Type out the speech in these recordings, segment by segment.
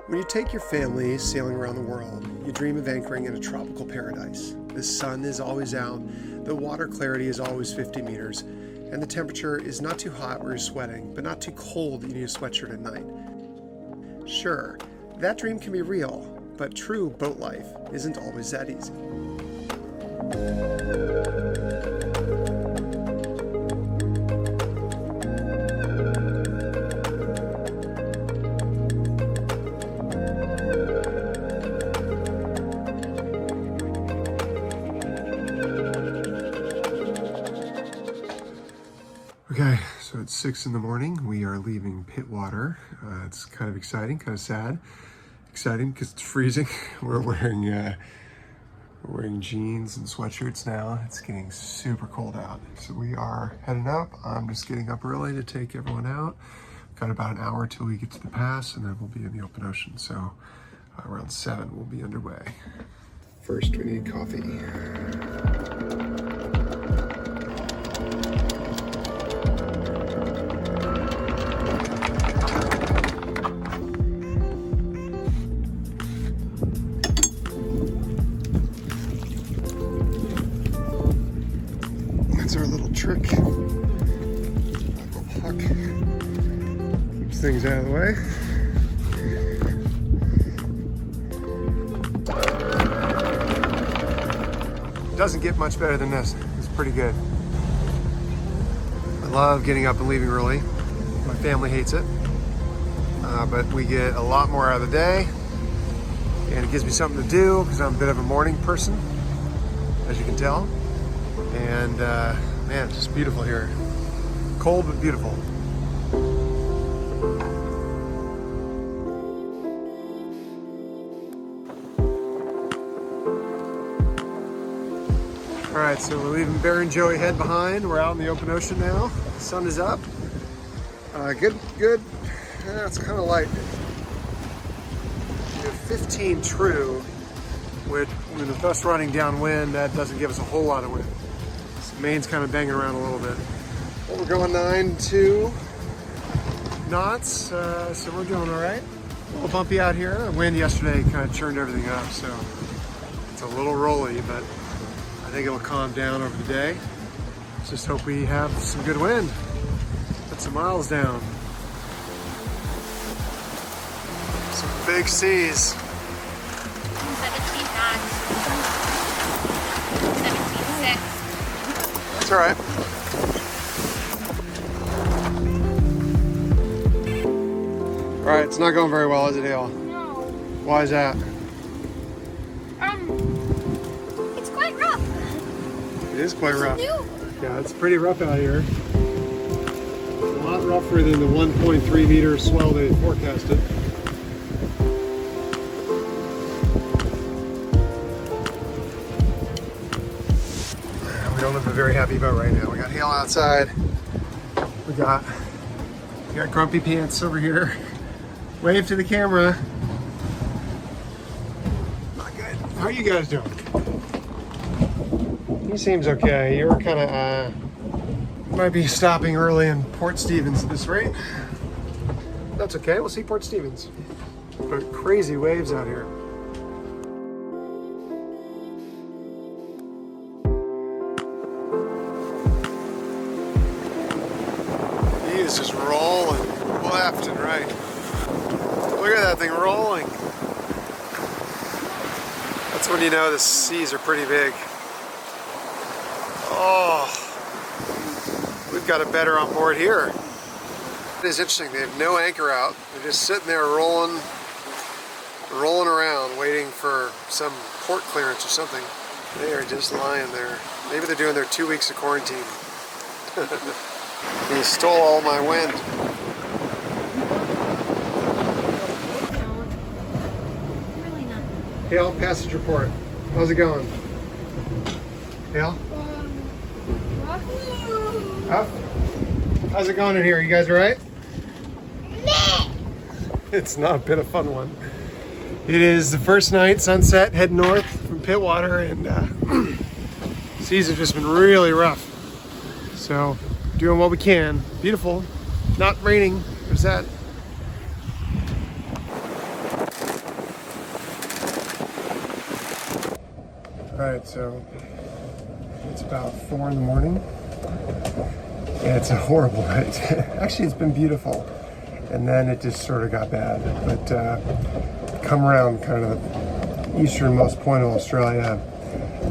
When you take your family sailing around the world, you dream of anchoring in a tropical paradise. The sun is always out, the water clarity is always 50 meters, and the temperature is not too hot where you're sweating, but not too cold that you need a sweatshirt at night. Sure, that dream can be real, but true boat life isn't always that easy. Okay, so it's 6 in the morning. We are leaving Pittwater. It's kind of exciting, kind of sad. Exciting because it's freezing. We're wearing jeans and sweatshirts now. It's getting super cold out. So we are heading up. I'm just getting up early to take everyone out. Got about an hour till we get to the pass and then we'll be in the open ocean. So around 7 we'll be underway. First we need coffee. That's our little trick. Little puck. Keeps things out of the way. Doesn't get much better than this. It's pretty good. I love getting up and leaving early. My family hates it. But we get a lot more out of the day. And it gives me something to do because I'm a bit of a morning person, as you can tell. And man, it's just beautiful here. Cold but beautiful. All right, so we're leaving Bear and Joey Head behind. We're out in the open ocean now. The sun is up. Good. It's kind of light. We have 15 true, which with us running downwind, that doesn't give us a whole lot of wind. The main's kind of banging around a little bit. Well, we're going 9-2 knots, so we're doing all right. A little bumpy out here. The wind yesterday kind of churned everything up, so it's a little rolly, but I think it'll calm down over the day. Let's just hope we have some good wind. Put some miles down. Some big seas. 17 knots. 17.6. That's all right. All right, it's not going very well, is it, Hale? No. Why is that? It's quite rough. It is quite rough. New. Yeah, it's pretty rough out here. A lot rougher than the 1.3 meter swell they forecasted. We don't have a very happy boat right now. We got Hale outside. We got Grumpy Pants over here. Wave to the camera. Not good. How are you guys doing? He seems okay. You're kind of, might be stopping early in Port Stevens at this rate. That's okay. We'll see Port Stevens. But crazy waves out here. Is just rolling left and right. Look at that thing rolling. That's when you know the seas are pretty big. Oh, we've got a better on board here. It is interesting, they have no anchor out. They're just sitting there rolling around waiting for some port clearance or something. They are just lying there. Maybe they're doing their 2 weeks of quarantine. He stole all my wind. Really not. Hale, passage report. How's it going? Hale? Up? How's it going in here? You guys all right? It's not been a fun one. It is the first night, sunset, heading north from Pittwater, and seas have just been really rough. So, doing what we can. Beautiful. Not raining. There's that. Alright, so it's about 4 in the morning. Yeah, it's a horrible night. Actually, it's been beautiful. And then it just sort of got bad. But come around kind of the easternmost point of Australia,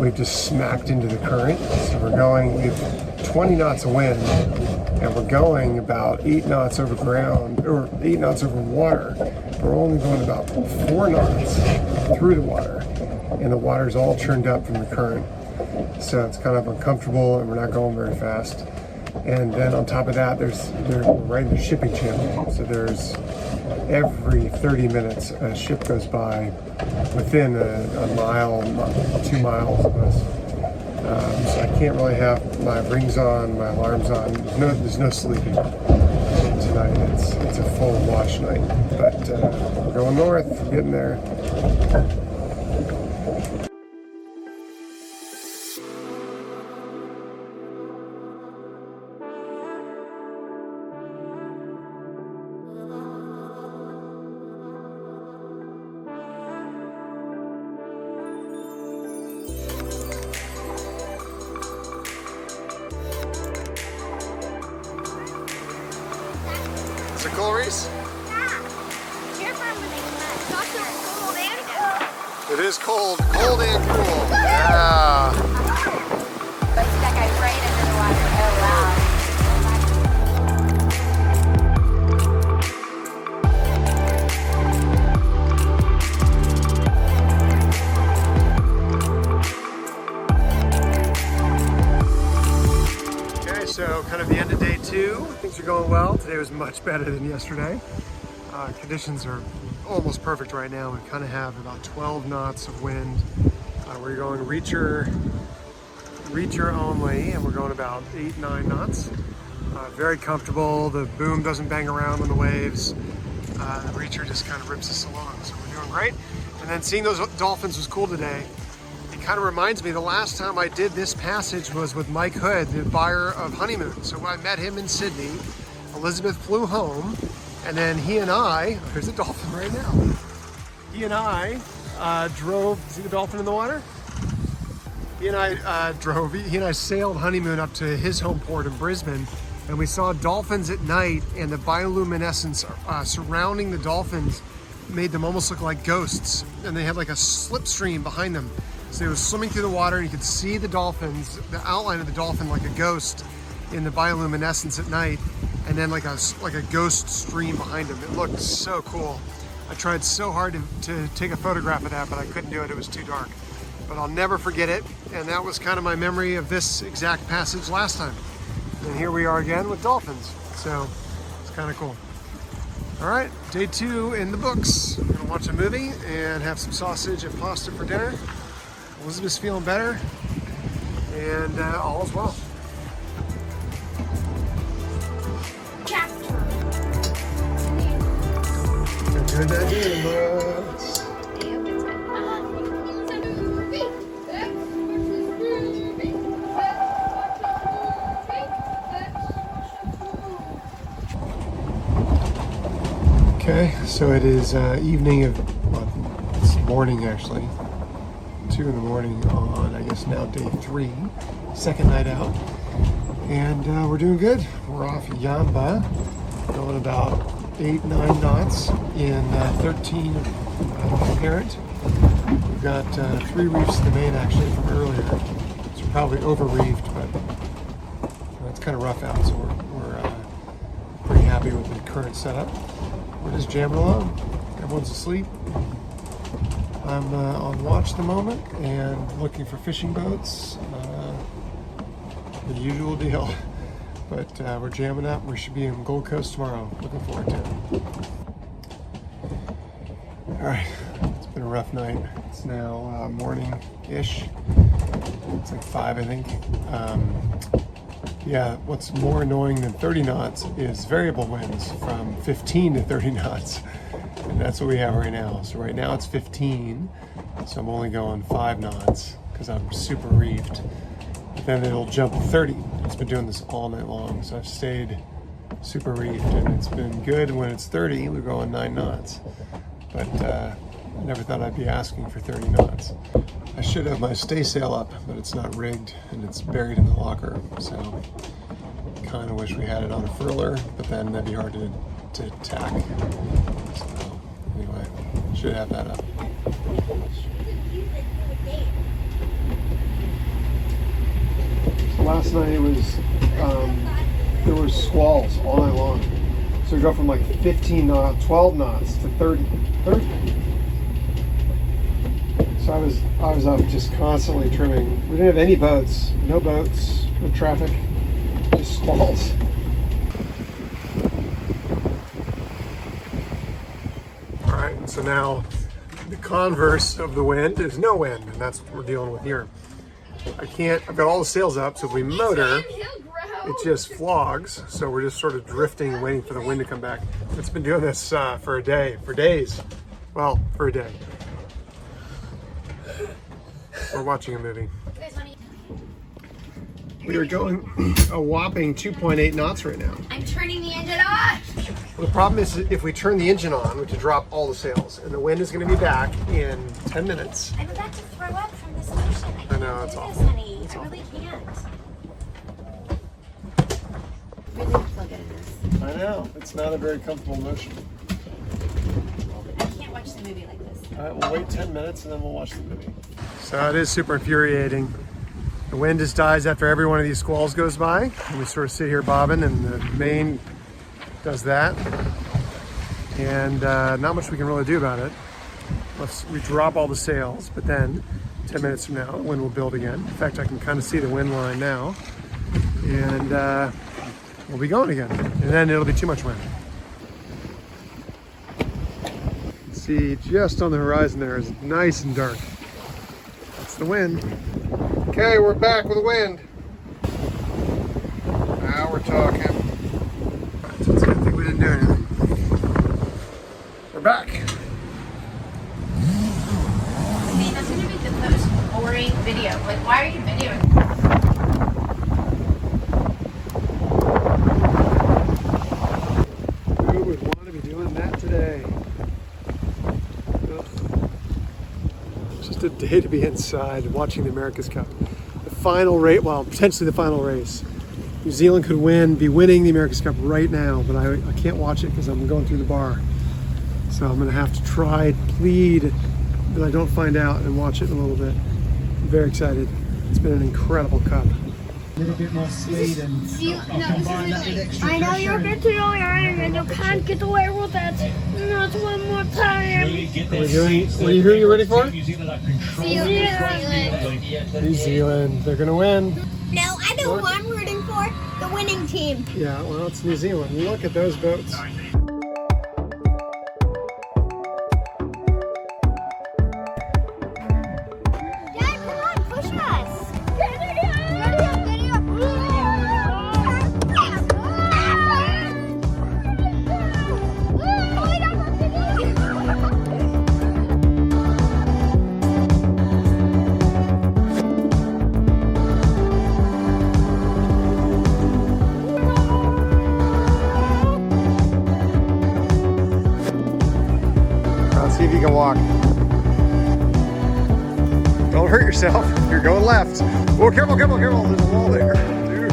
we've just smacked into the current. So we have 20 knots of wind, and we're going about 8 knots over ground, or 8 knots over water. We're only going about 4 knots through the water, and the water's all churned up from the current. So it's kind of uncomfortable, and we're not going very fast. And then on top of that, we're right in the shipping channel. So there's every 30 minutes a ship goes by within a mile, 2 miles of us. So I can't really have my rings on, my alarms on. There's no sleeping tonight. It's a full wash night. But we're going north, getting there. Is it cool, Reese? Yeah. Here for everything. It's also cold and cool. It is cold and cool. Yeah. But that guy's right under the water. Oh, wow. Okay, so kind of the end of day 2. Things are going well. Today was much better than yesterday. Conditions are almost perfect right now. We kind of have about 12 knots of wind. We're going reacher only, and we're going about 8-9 knots. Very comfortable. The boom doesn't bang around on the waves. The reacher just kind of rips us along, so we're doing great. And then seeing those dolphins was cool today. It kind of reminds me, the last time I did this passage was with Mike Hood, the buyer of Honeymoon. So I met him in Sydney. Elizabeth flew home, and then he and I, there's a dolphin right now. He and I drove, see the dolphin in the water? He and I sailed Honeymoon up to his home port in Brisbane, and we saw dolphins at night, and the bioluminescence surrounding the dolphins made them almost look like ghosts. And they had like a slipstream behind them. So they were swimming through the water, and you could see the dolphins, the outline of the dolphin like a ghost in the bioluminescence at night, and then like a ghost stream behind them. It looked so cool. I tried so hard to take a photograph of that, but I couldn't do it. It was too dark. But I'll never forget it, and that was kind of my memory of this exact passage last time. And here we are again with dolphins. So it's kind of cool. All right, day 2 in the books. We're gonna watch a movie and have some sausage and pasta for dinner. Elizabeth's feeling better, and all is well. Good idea, Okay, so it is evening of, well, it's morning actually. 2 in the morning on, I guess now day 3, second night out. And we're doing good. We're off Yamba, going about 8-9 knots in 13 parent. We've got 3 reefs in the main actually from earlier. So we're probably over reefed, but it's kind of rough out, so we're pretty happy with the current setup. We're just jamming along. Everyone's asleep. I'm on watch at the moment and looking for fishing boats. The usual deal. But we're jamming up. We should be in Gold Coast tomorrow. Looking forward to it. All right, it's been a rough night. It's now morning-ish. It's like 5, I think. Yeah, what's more annoying than 30 knots is variable winds from 15 to 30 knots. And that's what we have right now. So right now it's 15, so I'm only going 5 knots because I'm super reefed. Then it'll jump to 30. It's been doing this all night long, so I've stayed super reefed, and it's been good when it's 30. We're going 9 knots, but I never thought I'd be asking for 30 knots. I should have my staysail up, but it's not rigged and it's buried in the locker. So kind of wish we had it on a furler, but then that'd be hard to tack. So anyway, should have that up. So last night it was, there were squalls all night long. So we go from like 15 knots, 12 knots to 30. So I was up just constantly trimming. We didn't have any boats, no traffic, just squalls. All right, so now the converse of the wind is no wind, and that's what we're dealing with here. I've got all the sails up, so if we motor, it just flogs. So we're just sort of drifting, waiting for the wind to come back. It's been doing this for days. Well, for a day. We're watching a movie. We are going a whopping 2.8 knots right now. I'm turning the engine off. Well, the problem is if we turn the engine on, we have to drop all the sails, and the wind is going to be back in 10 minutes. I'm about to throw up from this motion. I know, it's awful. Honey. I really can't. Really plug into this. I know. It's not a very comfortable motion. I can't watch the movie like this. All right, we'll wait 10 minutes and then we'll watch the movie. So it is super infuriating. The wind just dies after every one of these squalls goes by, and we sort of sit here bobbing, and the main does that. And not much we can really do about it. We drop all the sails, but then 10 minutes from now, the wind will build again. In fact, I can kind of see the wind line now. And we'll be going again. And then it'll be too much wind. See, just on the horizon there is nice and dark. That's the wind. Okay, we're back with the wind. Now we're talking. So it's a good thing we didn't do anything. We're back. I mean, that's going to be the most boring video. Like, why are you videoing? Who would want to be doing that today? Ugh. Just a day to be inside watching the America's Cup. The final race, well, potentially the final race. New Zealand could be winning the America's Cup right now, but I can't watch it because I'm going through the bar. So I'm going to have to plead that I don't find out and watch it in a little bit. I'm very excited. It's been an incredible cup. A little bit more speed and combine that with extra I know you're good to your iron and you can't get away with that. Not one more time. Who are you ready for? New Zealand. New Zealand. They're going to win. No, I know who I'm rooting for. The winning team. Yeah, well, it's New Zealand. Look at those boats. Dad, come on, push us. See if you can walk. Don't hurt yourself. You're going left. Oh, careful, careful, careful. There's a wall there. Dude.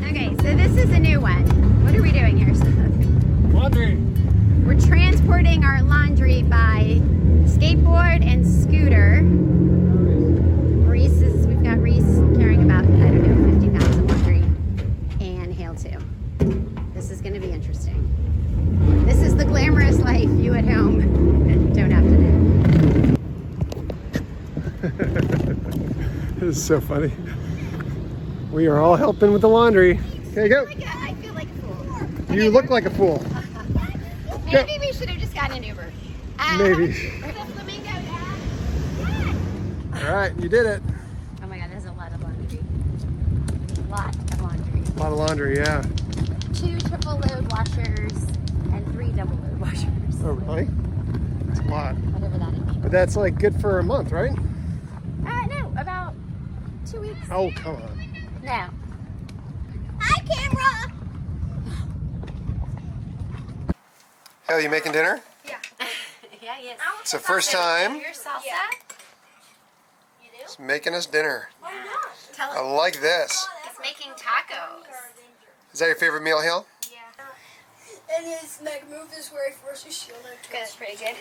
Okay, so this is a new one. What are we doing here, Seth? Laundry. We're transporting our laundry by skateboard and scooter. We've got Reese carrying about, I don't know, 50 pounds of laundry, and Hale too. This is going going to be interesting. This is the glamorous life you at home don't have to do. This is so funny. We are all helping with the laundry. There you go. I feel like a fool. You look like a fool. Maybe we should have just gotten an Uber. Maybe. All right, you did it. Oh my God, there's a lot of laundry. A lot of laundry. A lot of laundry, yeah. 2 triple load washers and 3 double load washers. Oh, really? That's a lot. Whatever that is. But that's like good for a month, right? No, about 2 weeks. Oh, come on. No. Hi, camera. Hell, you making dinner? Yeah. Yeah, yes. It's the first time Your salsa? You do? it's making us dinner. Why not? Tell I like this. It's making tacos. Is that your favorite meal, Hale? Yeah. And his like move is where he forces shield out. That's pretty good.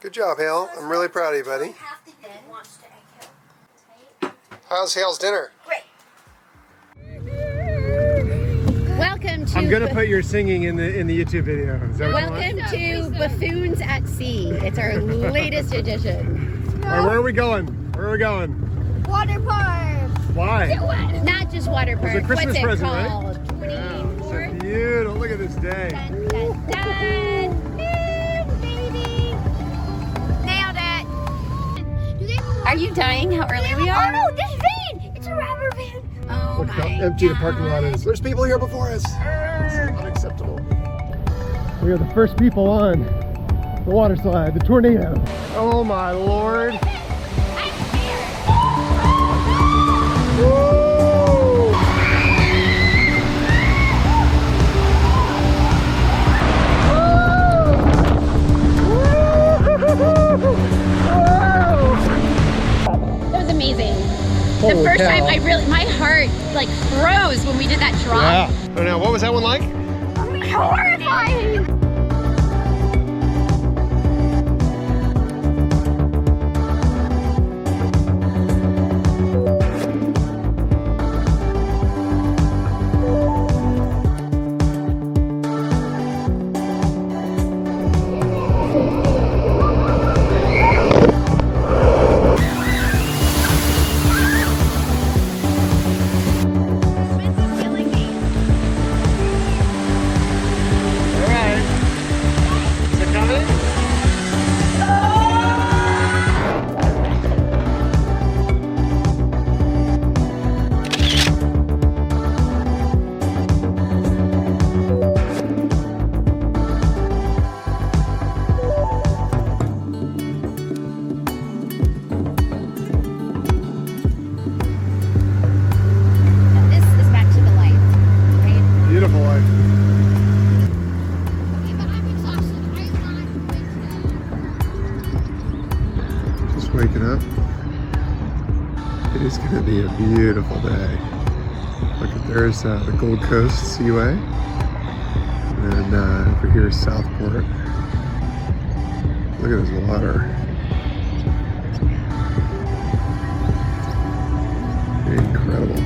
Good job, Hale. I'm really proud of you, buddy. Half the kid wants to egg How's Hale's dinner? Great. Welcome to. I'm gonna put your singing in the YouTube video. Is that what you want? Welcome to Buffoons at Sea. It's our latest edition. All right, where are we going? Where are we going? Water park. Why? Not just water park. It's a Christmas What's it present, right? called? Yeah, 24? so beautiful. Look at this day. Dun, dun, dun. Baby. Nailed it. Are you dying how early we are? Oh no, this van! It's a robber van. Oh Look how my empty the parking lot God. is. There's people here before us. It's unacceptable. We are the first people on the water slide, the tornado. Oh my Lord. I'm scared. Whoa! That was amazing. Holy The first cow. time my heart like froze when we did that drop. Yeah. Oh, now, what was that one like? Horrifying. This is back to the light, right? Beautiful life. Just waking up. It is going to be a beautiful day. Look at there's the Gold Coast Seaway. And then over here is Southport. Look at this water. Incredible.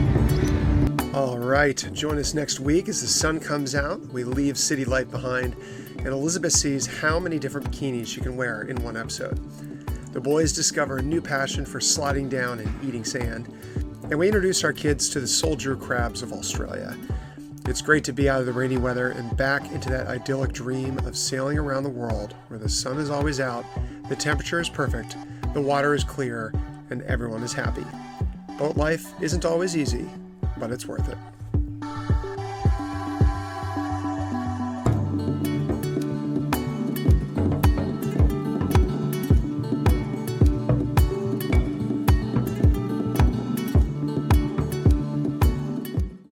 All right, join us next week as the sun comes out. We leave city life behind, and Elizabeth sees how many different bikinis she can wear in one episode. The boys discover a new passion for sliding down and eating sand, and we introduce our kids to the soldier crabs of Australia. It's great to be out of the rainy weather and back into that idyllic dream of sailing around the world where the sun is always out, the temperature is perfect, the water is clear, and everyone is happy. Boat life isn't always easy, but it's worth it.